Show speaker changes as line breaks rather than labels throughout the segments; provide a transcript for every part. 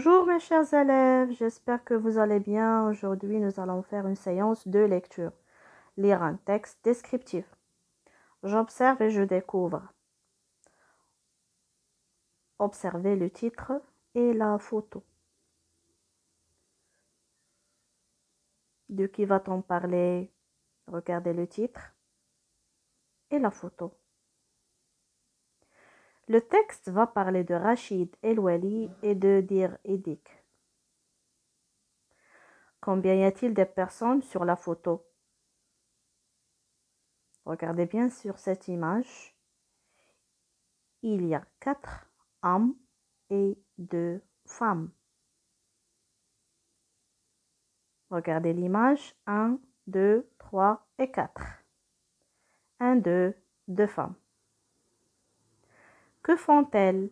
Bonjour mes chers élèves, j'espère que vous allez bien. Aujourd'hui, nous allons faire une séance de lecture. Lire un texte descriptif. J'observe et je découvre. Observez le titre et la photo. De qui va-t-on parler? Regardez le titre et la photo. Le texte va parler de Rachid El-Wali et de Dir Edik. Combien y a-t-il de personnes sur la photo? Regardez bien sur cette image. Il y a 4 hommes et 2 femmes. Regardez l'image. 1, 2, 3 et 4. 1, 2, 2 femmes. Que font-elles?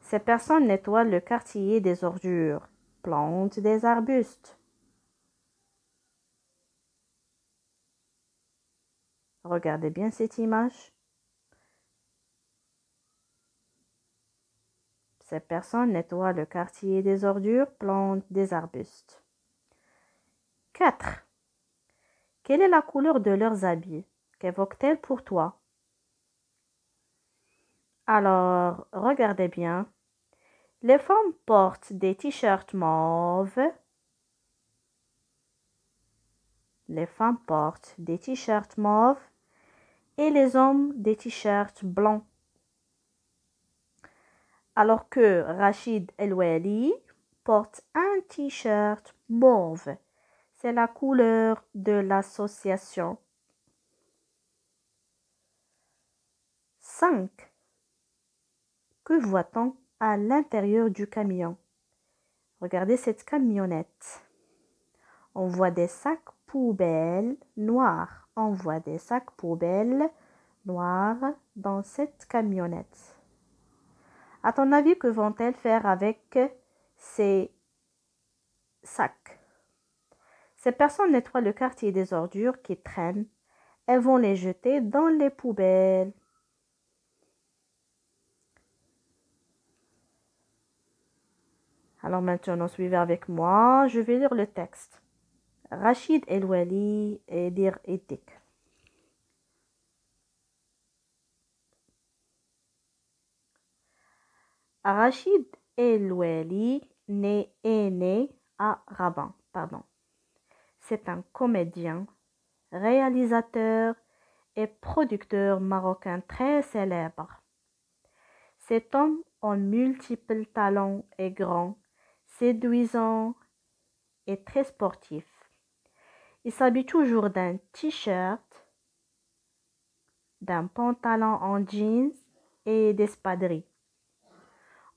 Ces personnes nettoient le quartier des ordures, plantent des arbustes. Regardez bien cette image. Ces personnes nettoient le quartier des ordures, plantent des arbustes. 4. Quelle est la couleur de leurs habits? Qu'évoque-t-elle pour toi? Alors, regardez bien. Les femmes portent des t-shirts mauves. Les femmes portent des t-shirts mauves et les hommes des t-shirts blancs. Alors que Rachid El-Wali porte un t-shirt mauve. C'est la couleur de l'association. 5. Que voit-on à l'intérieur du camion? Regardez cette camionnette. On voit des sacs poubelles noirs. On voit des sacs poubelles noirs dans cette camionnette. À ton avis, que vont-elles faire avec ces sacs? Ces personnes nettoient le quartier des ordures qui traînent. Elles vont les jeter dans les poubelles. Alors maintenant, suivez avec moi. Je vais lire le texte. Rachid El-Wali et Dir Edik. Rachid El-Wali est né à Rabat. C'est un comédien, réalisateur et producteur marocain très célèbre. Cet homme aux multiples talents est grand, séduisant et très sportif. Il s'habille toujours d'un t-shirt, d'un pantalon en jeans et d'espadrilles.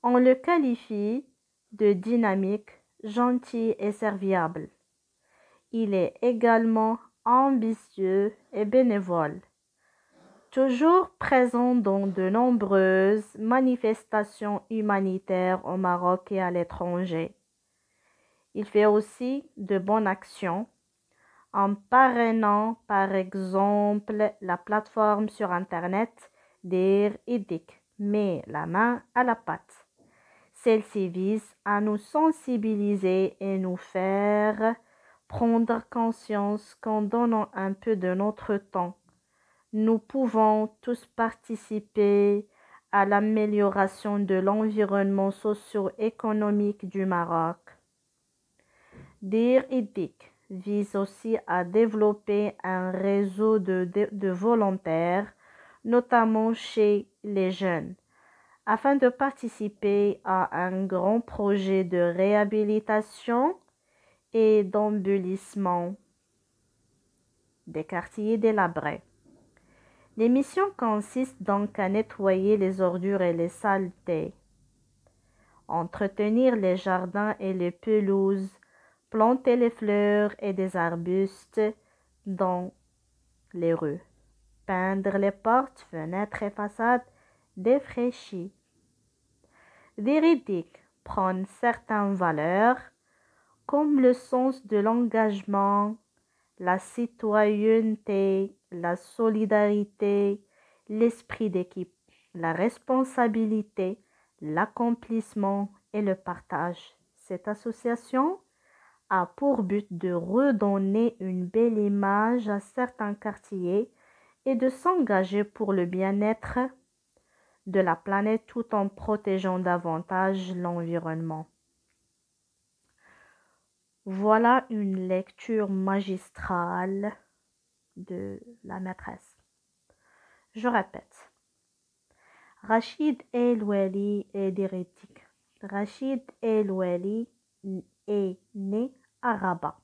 On le qualifie de dynamique, gentil et serviable. Il est également ambitieux et bénévole, toujours présent dans de nombreuses manifestations humanitaires au Maroc et à l'étranger. Il fait aussi de bonnes actions en parrainant par exemple la plateforme sur Internet Dir Edik, met la main à la pâte. Celle-ci vise à nous sensibiliser et nous faire prendre conscience qu'en donnant un peu de notre temps, nous pouvons tous participer à l'amélioration de l'environnement socio-économique du Maroc. Dir Edik vise aussi à développer un réseau de volontaires, notamment chez les jeunes, afin de participer à un grand projet de réhabilitation et d'embellissement des quartiers délabrés. Les missions consistent donc à nettoyer les ordures et les saletés, entretenir les jardins et les pelouses, planter les fleurs et des arbustes dans les rues, peindre les portes, fenêtres et façades défraîchies. Dir Edik prône certaines valeurs comme le sens de l'engagement, la citoyenneté, la solidarité, l'esprit d'équipe, la responsabilité, l'accomplissement et le partage. Cette association a pour but de redonner une belle image à certains quartiers et de s'engager pour le bien-être de la planète tout en protégeant davantage l'environnement. Voilà une lecture magistrale de la maîtresse. Je répète. Rachid El Wali est diérétique. Rachid El Wali est né à Rabat.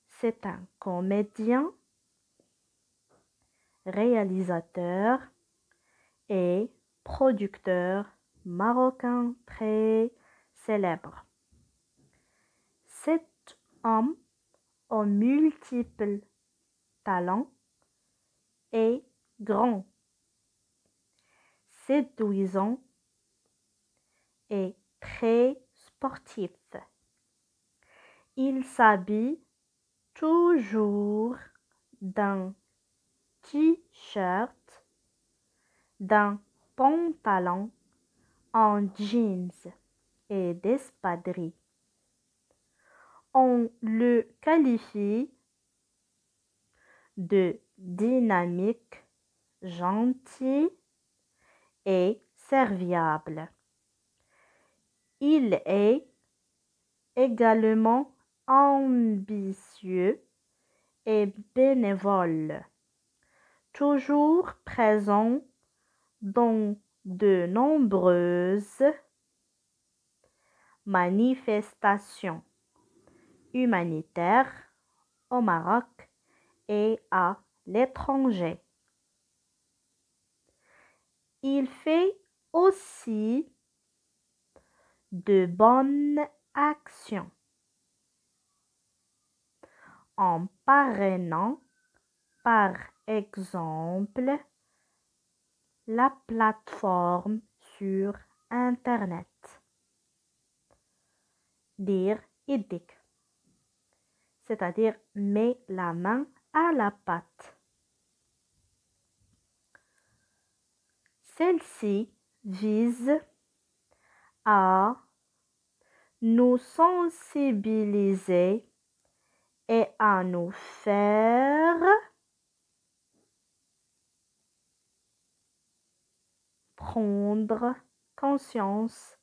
C'est un comédien, réalisateur et producteur marocain très célèbre. Cet homme aux multiples talents est grand, séduisant et très sportif. Il s'habille toujours d'un t-shirt, d'un pantalon en jeans et d'espadrilles. On le qualifie de dynamique, gentil et serviable. Il est également ambitieux et bénévole, toujours présent dans de nombreuses manifestations humanitaires au Maroc et à l'étranger. Il fait aussi de bonnes actions en parrainant, par exemple, la plateforme sur Internet. Dire iddique, c'est-à-dire met la main à la pâte. Celle-ci vise à nous sensibiliser et à nous faire prendre conscience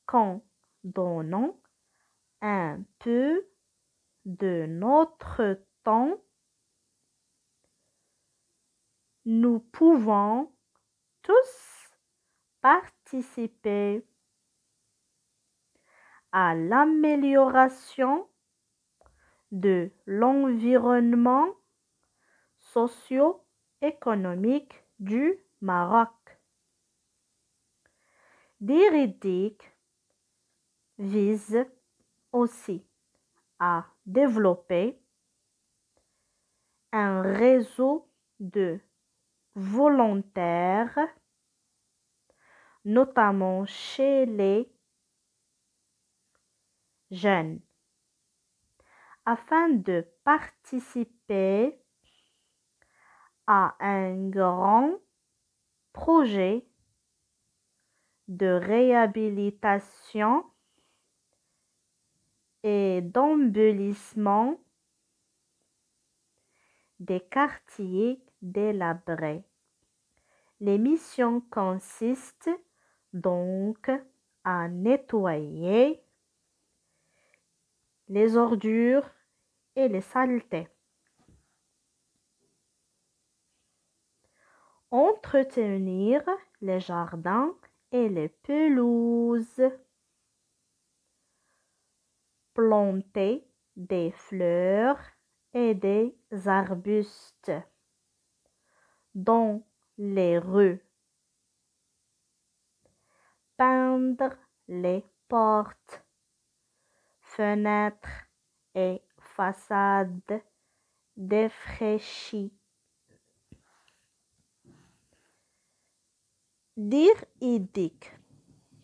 qu'en donnant un peu de notre temps, nous pouvons tous participer à l'amélioration de l'environnement socio-économique du Maroc. Diérétique vise aussi à développer un réseau de volontaires, notamment chez les jeunes, afin de participer à un grand projet de réhabilitation et d'embellissement des quartiers délabrés. Les missions consistent donc à nettoyer les ordures et les saletés, entretenir les jardins et les pelouses, planter des fleurs et des arbustes dans les rues, peindre les portes, fenêtres et façades défraîchies. Dire iddique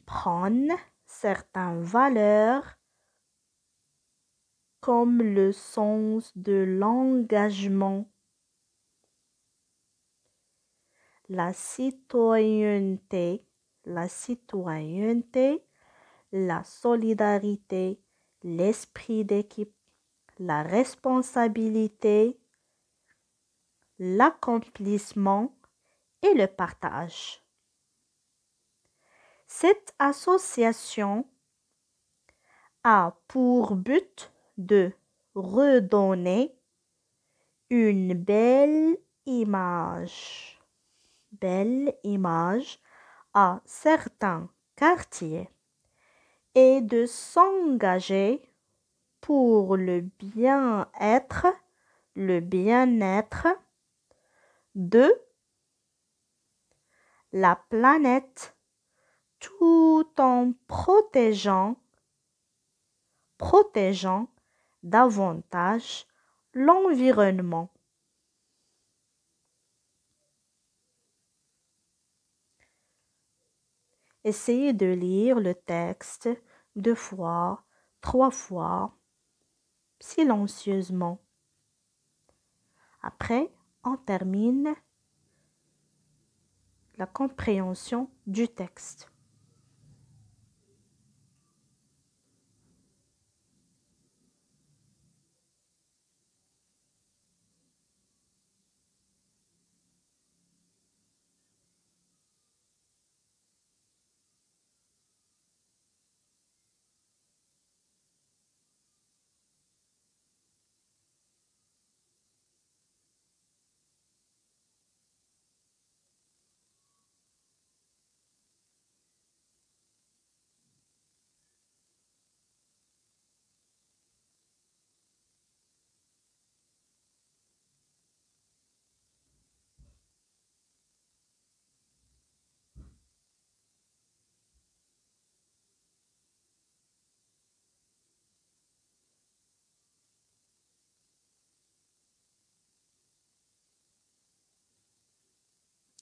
prône certaines valeurs comme le sens de l'engagement, la citoyenneté, la citoyenneté, la solidarité, l'esprit d'équipe, la responsabilité, l'accomplissement et le partage. Cette association a pour but de redonner une belle image à certains quartiers et de s'engager pour le bien-être de la planète tout en protégeant davantage l'environnement. Essayez de lire le texte 2 fois, 3 fois, silencieusement. Après, on termine la compréhension du texte.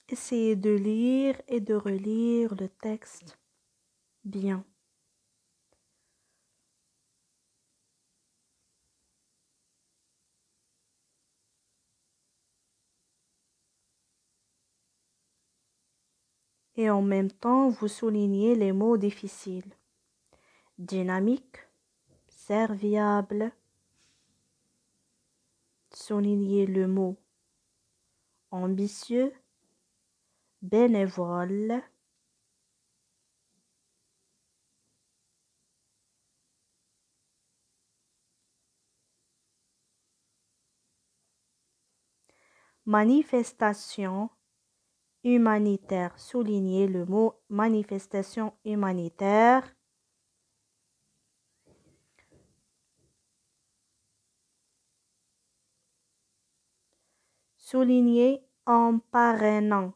Essayez de lire et de relire le texte bien. Et en même temps, vous soulignez les mots difficiles. Dynamique, serviable. Soulignez le mot ambitieux, bénévole. Manifestation humanitaire. Soulignez le mot manifestation humanitaire. Soulignez en parrainant.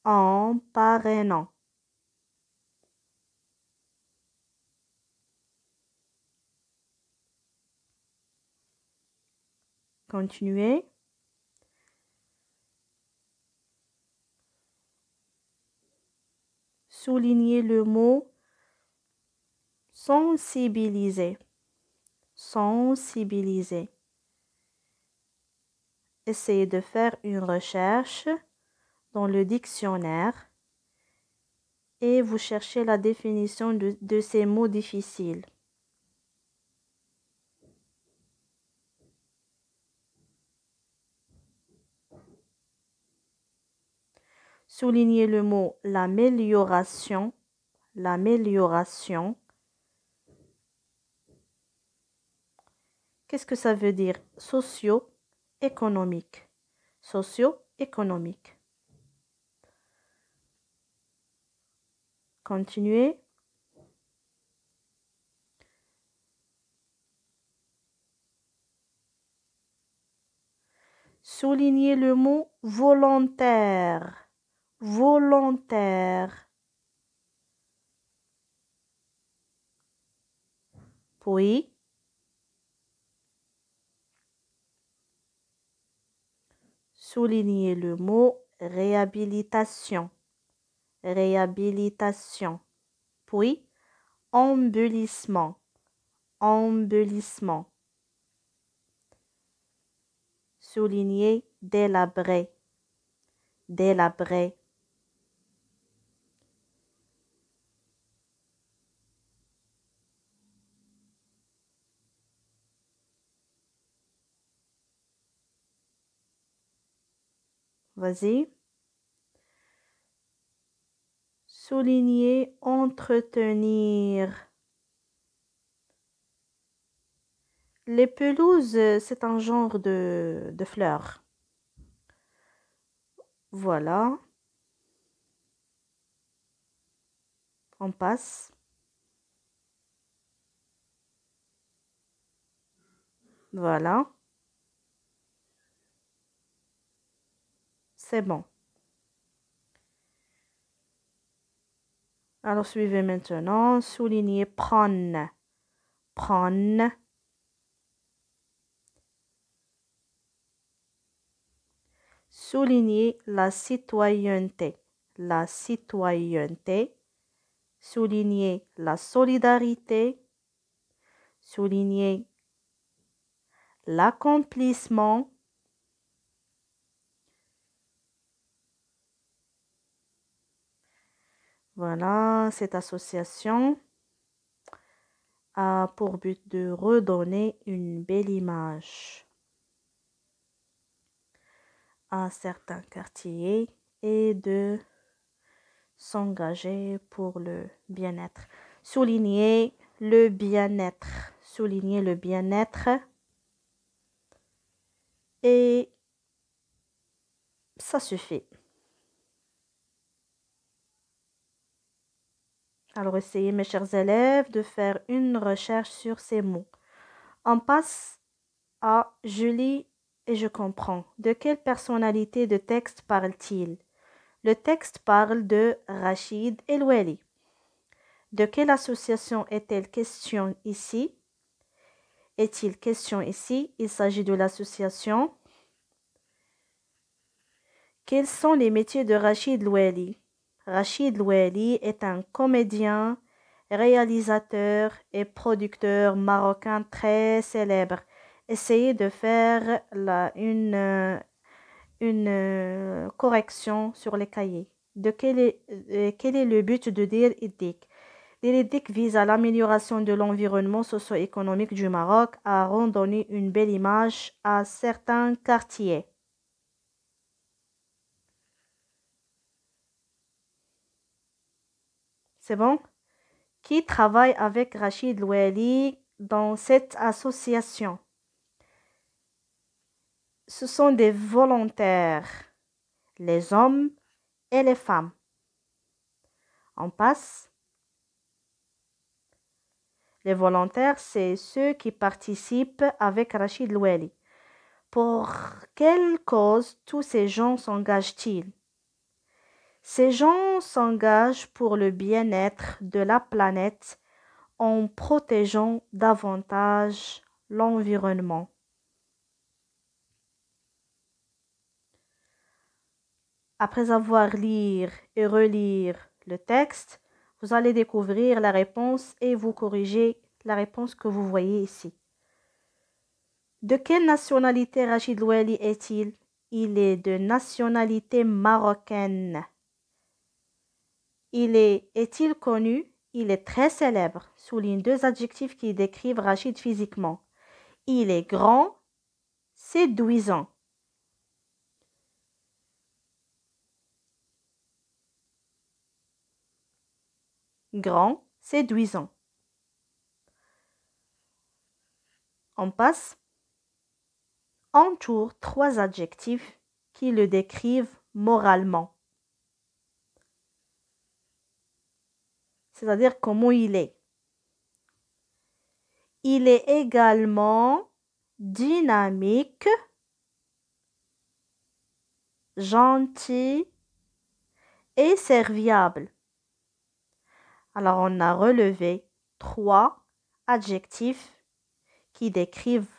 En parrainant. Continuez. Soulignez le mot sensibiliser. Sensibiliser. Essayez de faire une recherche dans le dictionnaire et vous cherchez la définition de ces mots difficiles. Soulignez le mot l'amélioration. L'amélioration. Qu'est-ce que ça veut dire? Socio-économique. Socio-économique. Continuez. Soulignez le mot volontaire. Volontaire. Puis, soulignez le mot réhabilitation. Réhabilitation. Puis, embellissement. Embellissement. Soulignez délabrer. Délabrer. Vas-y. Souligner, entretenir. Les pelouses, c'est un genre de fleurs. Voilà. On passe. Voilà. C'est bon. Alors, suivez maintenant. Souligner, prendre. Prendre. Souligner la citoyenneté. La citoyenneté. Souligner la solidarité. Souligner l'accomplissement. Voilà, cette association a pour but de redonner une belle image à certains quartiers et de s'engager pour le bien-être. Souligner le bien-être. Souligner le bien-être. Et ça suffit. Alors, essayez, mes chers élèves, de faire une recherche sur ces mots. On passe à je lis et je comprends. De quelle personnalité de texte parle-t-il? Le texte parle de Rachid El-Wali. De quelle association est-elle question ici? Est-il question ici? Il s'agit de l'association. Quels sont les métiers de Rachid El-Wali? Rachid El-Wali est un comédien, réalisateur et producteur marocain très célèbre. Essayez de faire une correction sur les cahiers. Quel est le but de Dir Iddik? Dir Iddik vise à l'amélioration de l'environnement socio-économique du Maroc, à redonner une belle image à certains quartiers. C'est bon? Qui travaille avec Rachid El-Wali dans cette association? Ce sont des volontaires, les hommes et les femmes. On passe. Les volontaires, c'est ceux qui participent avec Rachid El-Wali. Pour quelle cause tous ces gens s'engagent-ils? Ces gens s'engagent pour le bien-être de la planète en protégeant davantage l'environnement. Après avoir lire et relire le texte, vous allez découvrir la réponse et vous corriger la réponse que vous voyez ici. De quelle nationalité Rachid El-Wali est-il? Il est de nationalité marocaine. Est-il connu? Il est très célèbre. Souligne deux adjectifs qui décrivent Rachid physiquement. Il est grand, séduisant. Grand, séduisant. On passe. Entoure trois adjectifs qui le décrivent moralement. C'est-à-dire comment il est. Il est également dynamique, gentil et serviable. Alors, on a relevé trois adjectifs qui décrivent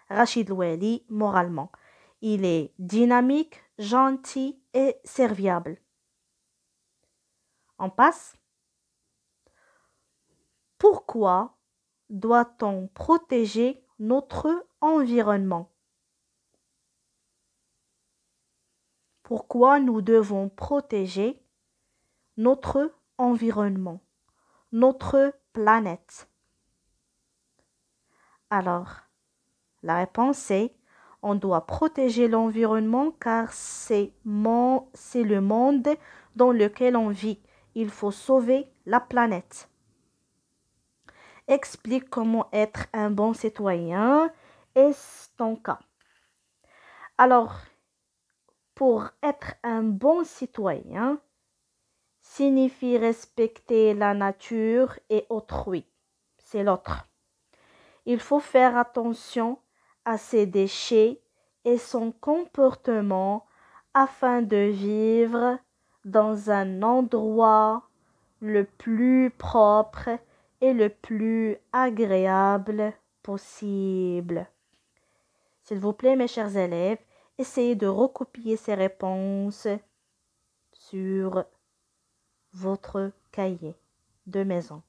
Rachid El-Wali moralement. Il est dynamique, gentil et serviable. On passe. Pourquoi doit-on protéger notre environnement? Pourquoi nous devons protéger notre environnement, notre planète? Alors, la réponse est On doit protéger l'environnement car c'est le monde dans lequel on vit. Il faut sauver la planète. Explique comment être un bon citoyen. Est-ce ton cas? Alors, pour être un bon citoyen, signifie respecter la nature et autrui. C'est l'autre. Il faut faire attention à ses déchets et son comportement afin de vivre dans un endroit le plus propre et le plus agréable possible. S'il vous plaît, mes chers élèves, essayez de recopier ces réponses sur votre cahier de maison.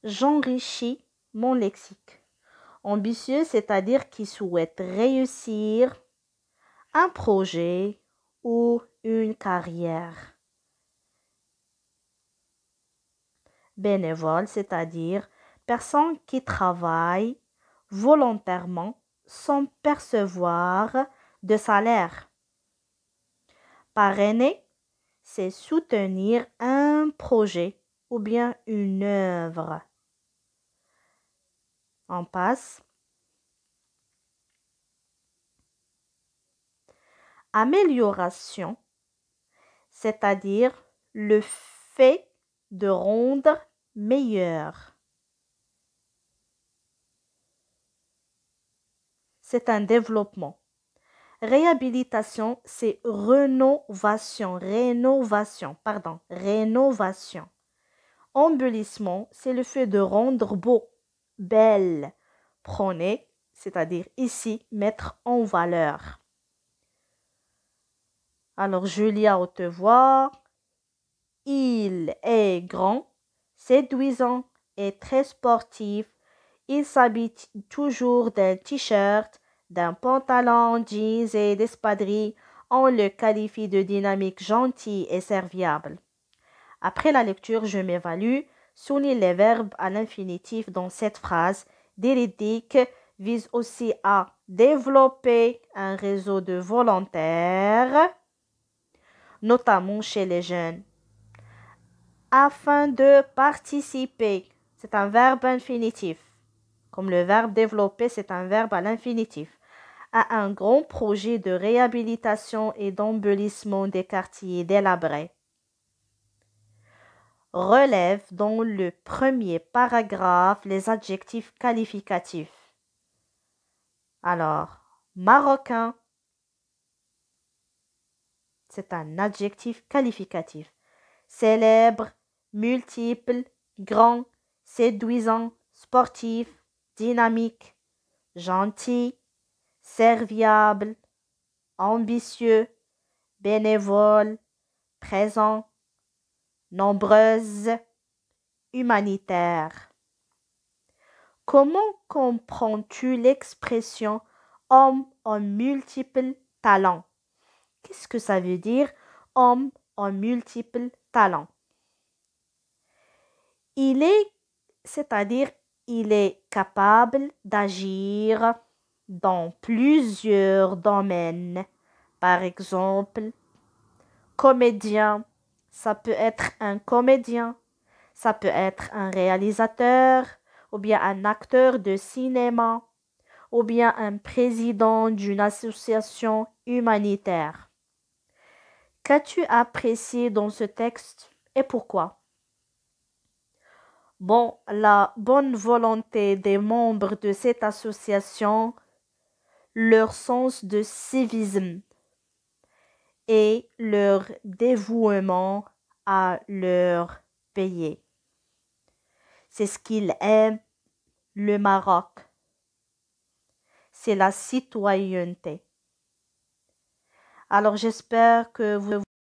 J'enrichis mon lexique. Ambitieux, c'est-à-dire qui souhaite réussir un projet ou une carrière. Bénévole, c'est-à-dire personne qui travaille volontairement sans percevoir de salaire. Parrainer, c'est soutenir un projet ou bien une œuvre. On passe. Amélioration, c'est-à-dire le fait de rendre meilleur. C'est un développement. Réhabilitation, c'est rénovation. Embellissement, c'est le fait de rendre beau, belle. Prôner, c'est-à-dire ici, mettre en valeur. Alors, Julia, haute voix. Il est grand, séduisant et très sportif. Il s'habille toujours d'un t-shirt, d'un pantalon, jeans et d'espadrilles. On le qualifie de dynamique, gentil et serviable. Après la lecture, je m'évalue. Souligne les verbes à l'infinitif dans cette phrase. Déridique vise aussi à développer un réseau de volontaires, notamment chez les jeunes. Afin de participer, c'est un verbe infinitif. Comme le verbe développer, c'est un verbe à l'infinitif. À un grand projet de réhabilitation et d'embellissement des quartiers délabrés. Relève dans le premier paragraphe les adjectifs qualificatifs. Alors, marocain, c'est un adjectif qualificatif. Célèbre, multiple, grand, séduisant, sportif, dynamique, gentil, serviable, ambitieux, bénévole, présent, nombreuse, humanitaire. Comment comprends-tu l'expression homme en multiples talents? Qu'est-ce que ça veut dire homme en multiples talents? C'est-à-dire il est capable d'agir dans plusieurs domaines. Par exemple, comédien, ça peut être un comédien, ça peut être un réalisateur, ou bien un acteur de cinéma, ou bien un président d'une association humanitaire. Qu'as-tu apprécié dans ce texte et pourquoi? Bon, la bonne volonté des membres de cette association, leur sens de civisme et leur dévouement à leur pays. C'est ce qu'ils aiment, le Maroc. C'est la citoyenneté. Alors j'espère que vous